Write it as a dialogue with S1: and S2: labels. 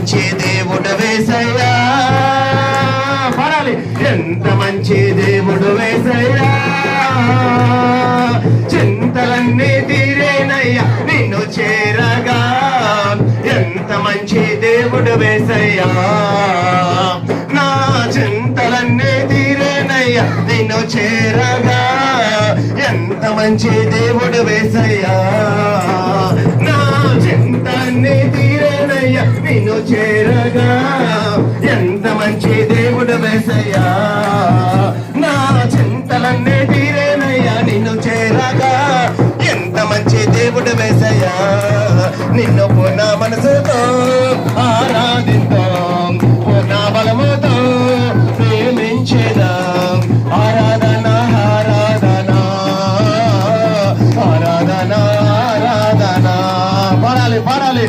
S1: మంచి దేవుడు వేసయ్యా పాడాలి ఎంత మంచి దేవుడు వేసయ్యా చింతలన్నీ తీరేనయ్యా నిన్ను చేరగా ఎంత మంచి దేవుడు వేసయ్యా నా చింతలన్నీ తీరేనయ్యా నిన్ను చేరగా ఎంత మంచి దేవుడు వేసయ్యా నా చింతలన్నీ తీరేనయ్యా నిన్ను చేరగా ఎంత మంచి దేవుడు వేసయ్యా నా చింతలన్నీ తీరేనయ్యా నిన్ను చేరగా ఎంత మంచి దేవుడు వేసయ్యా నిన్ను పూర్ణ మనసుతో ఆరాధిద్దాం పూర్ణ బలముతో ప్రేమించేదాం ఆరాధన ఆరాధన ఆరాధన ఆరాధన పాడాలి పాడాలి